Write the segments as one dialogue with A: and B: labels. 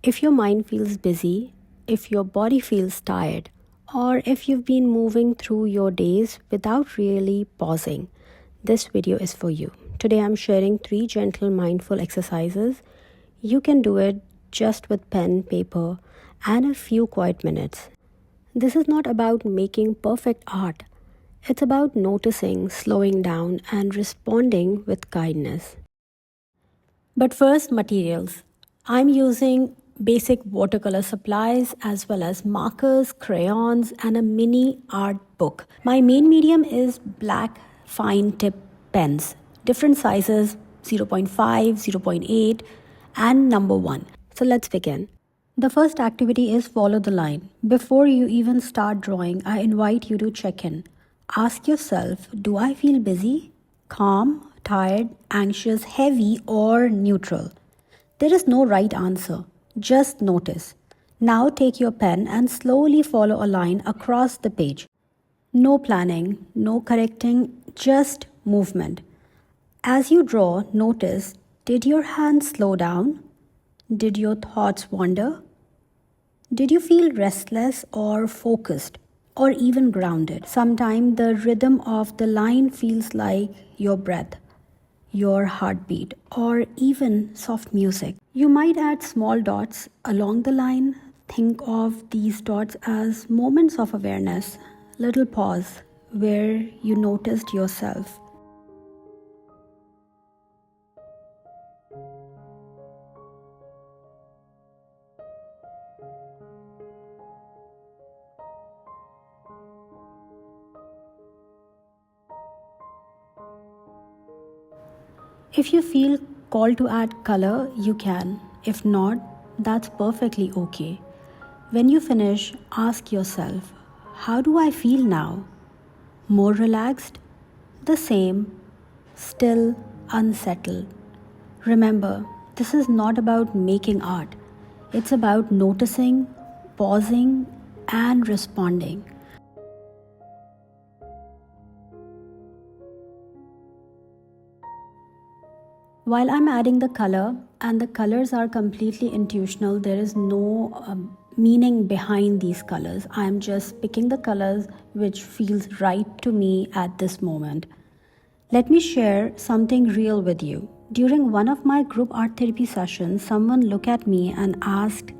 A: If your mind feels busy, if your body feels tired, or if you've been moving through your days without really pausing, this video is for you. Today I'm sharing 3 gentle mindful exercises. You can do it just with pen, paper, and a few quiet minutes. This is not about making perfect art. It's about noticing, slowing down, and responding with kindness. But first, materials. I'm using basic watercolor supplies as well as markers, crayons, and a mini art book. My main medium is black fine tip pens, different sizes 0.5, 0.8, and number 1. So let's begin. The first activity is follow the line. Before you even start drawing, I invite you to check in. Ask yourself, do I feel busy, calm, tired, anxious, heavy, or neutral? There is no right answer. Just notice. Now take your pen and slowly follow a line across the page. No planning, no correcting, just movement. As you draw, notice, did your hands slow down? Did your thoughts wander? Did you feel restless or focused or even grounded? Sometimes the rhythm of the line feels like your breath, your heartbeat, or even soft music. You might add small dots along the line. Think of these dots as moments of awareness, little pause where you noticed yourself. If you feel called to add color, you can. If not, that's perfectly okay. When you finish, ask yourself, how do I feel now? More relaxed? The same? Still unsettled? Remember, this is not about making art. It's about noticing, pausing, and responding. While I'm adding the color, and the colors are completely intuitional, there is no meaning behind these colors. I'm just picking the colors which feels right to me at this moment. Let me share something real with you. During one of my group art therapy sessions, someone looked at me and asked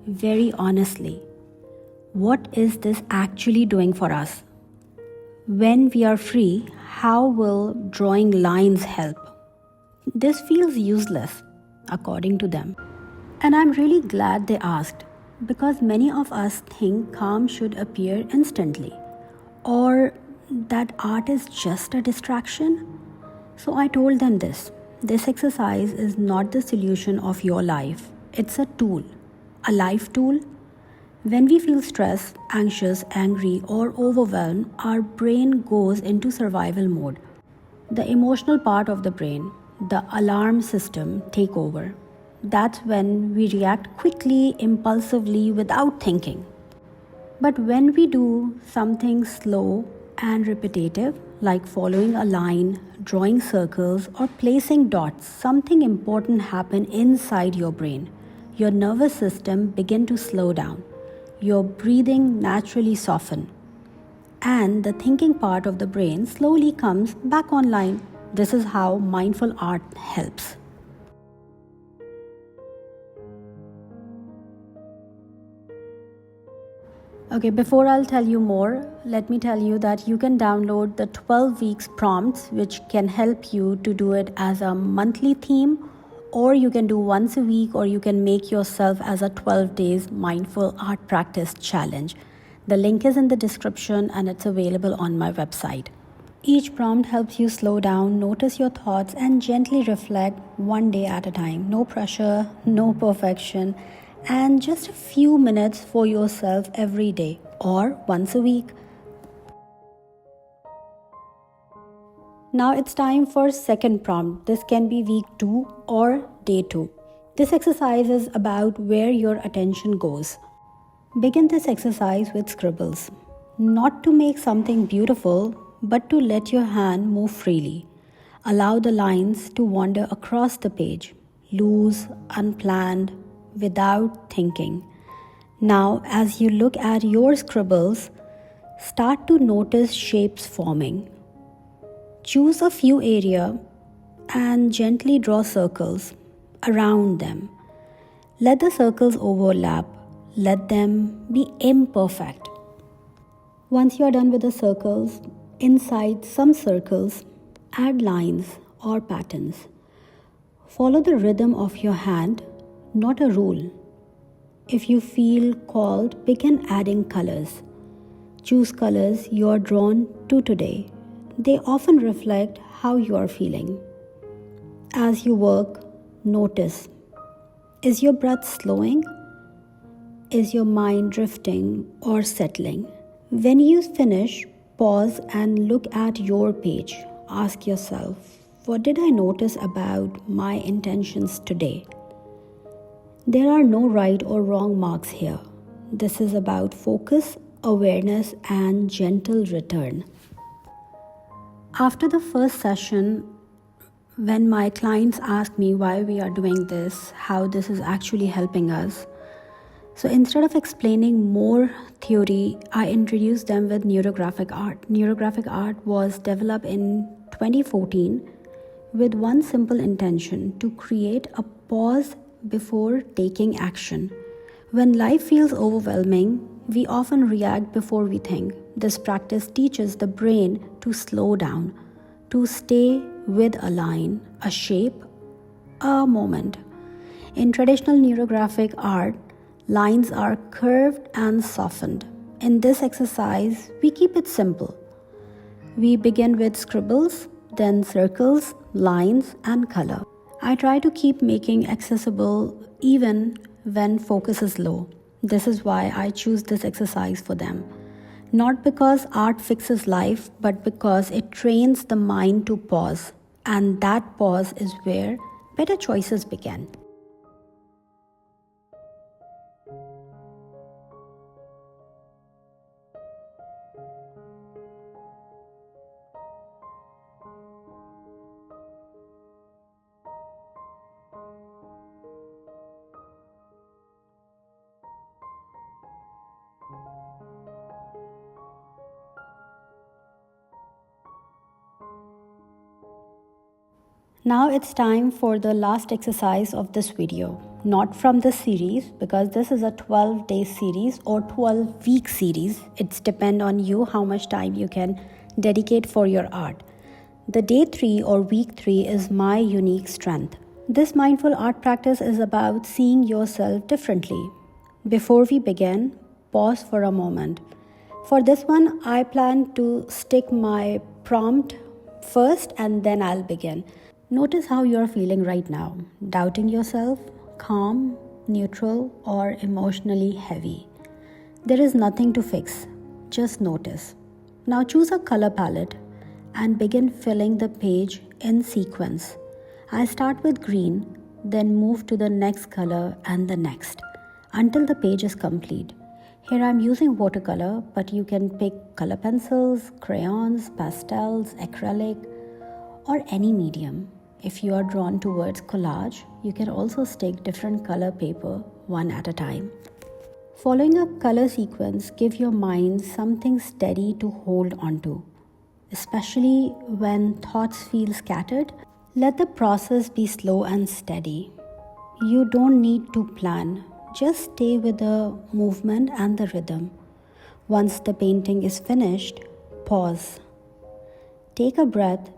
A: very honestly, what is this actually doing for us? When we are free, how will drawing lines help? This feels useless, according to them. And I'm really glad they asked, because many of us think calm should appear instantly, or that art is just a distraction. So I told them this exercise is not the solution of your life, it's a tool, a life tool. When we feel stressed, anxious, angry, or overwhelmed, our brain goes into survival mode. The emotional part of the brain, the alarm system, take over. That's when we react quickly, impulsively, without thinking. But when we do something slow and repetitive, like following a line, drawing circles, or placing dots, something important happens inside your brain. Your nervous system begins to slow down. Your breathing naturally softens. And the thinking part of the brain slowly comes back online. This is how mindful art helps. Okay, before I'll tell you more, let me tell you that you can download the 12 weeks prompts, which can help you to do it as a monthly theme, or you can do once a week, or you can make yourself as a 12 days mindful art practice challenge. The link is in the description and it's available on my website. Each prompt helps you slow down, notice your thoughts, and gently reflect one day at a time. No pressure, no perfection, and just a few minutes for yourself every day or once a week. Now it's time for second prompt. This can be week 2 or day 2. This exercise is about where your attention goes. Begin this exercise with scribbles. Not to make something beautiful, but to let your hand move freely. Allow the lines to wander across the page, loose, unplanned, without thinking. Now, as you look at your scribbles, start to notice shapes forming. Choose a few areas and gently draw circles around them. Let the circles overlap. Let them be imperfect. Once you are done with the circles, inside some circles, add lines or patterns. Follow the rhythm of your hand, not a rule. If you feel called, begin adding colors. Choose colors you are drawn to today. They often reflect how you are feeling. As you work, notice. Is your breath slowing? Is your mind drifting or settling? When you finish, pause and look at your page. Ask yourself, what did I notice about my intentions today? There are no right or wrong marks here. This is about focus, awareness, and gentle return. After the first session, when my clients ask me why we are doing this, how this is actually helping us, so instead of explaining more theory, I introduced them with neurographic art. Neurographic art was developed in 2014 with one simple intention: to create a pause before taking action. When life feels overwhelming, we often react before we think. This practice teaches the brain to slow down, to stay with a line, a shape, a moment. In traditional neurographic art, lines are curved and softened. In this exercise, we keep it simple. We begin with scribbles, then circles, lines, and color. I try to keep making accessible even when focus is low. This is why I choose this exercise for them. Not because art fixes life, but because it trains the mind to pause. And that pause is where better choices begin. Now it's time for the last exercise of this video. Not from this series, because this is a 12-day series or 12-week series. It's depend on you how much time you can dedicate for your art. The day 3 or week 3 is my unique strength. This mindful art practice is about seeing yourself differently. Before we begin, pause for a moment. For this one, I plan to stick my prompt first and then I'll begin. Notice how you're feeling right now. Doubting yourself, calm, neutral, or emotionally heavy. There is nothing to fix. Just notice. Now choose a color palette and begin filling the page in sequence. I start with green, then move to the next color and the next until the page is complete. Here I'm using watercolor, but you can pick color pencils, crayons, pastels, acrylic, or any medium. If you are drawn towards collage, you can also stick different color paper one at a time. Following a color sequence gives your mind something steady to hold onto. Especially when thoughts feel scattered, let the process be slow and steady. You don't need to plan, just stay with the movement and the rhythm. Once the painting is finished, pause. Take a breath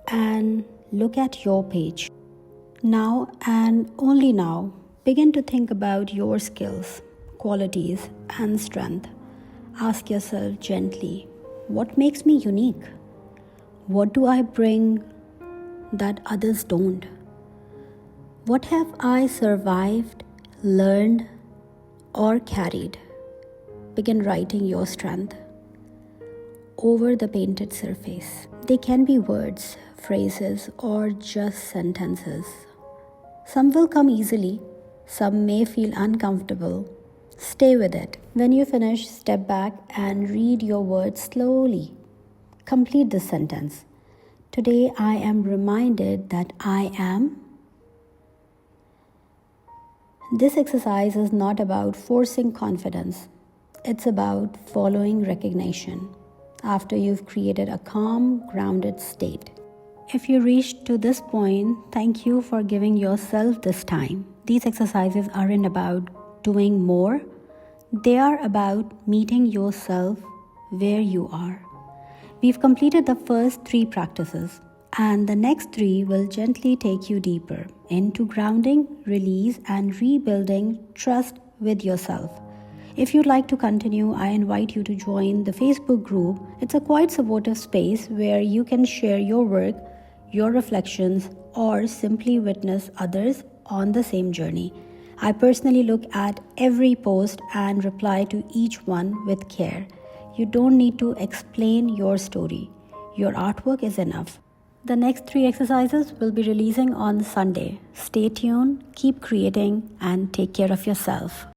A: and look at your page. Now and only now, begin to think about your skills, qualities, and strength. Ask yourself gently, what makes me unique? What do I bring that others don't? What have I survived, learned, or carried? Begin writing your strength over the painted surface. They can be words, phrases, or just sentences. Some will come easily, some may feel uncomfortable. Stay with it. When you finish, step back and read your words slowly. Complete the sentence. Today I am reminded that I am. This exercise is not about forcing confidence. It's about following recognition after you've created a calm, grounded state. If you reached to this point, thank you for giving yourself this time. These exercises aren't about doing more, they are about meeting yourself where you are. We've completed the first 3 practices, and the next 3 will gently take you deeper into grounding, release, and rebuilding trust with yourself. If you'd like to continue, I invite you to join the Facebook group. It's a quite supportive space where you can share your work, your reflections, or simply witness others on the same journey. I personally look at every post and reply to each one with care. You don't need to explain your story. Your artwork is enough. The next 3 exercises will be releasing on Sunday. Stay tuned, keep creating, and take care of yourself.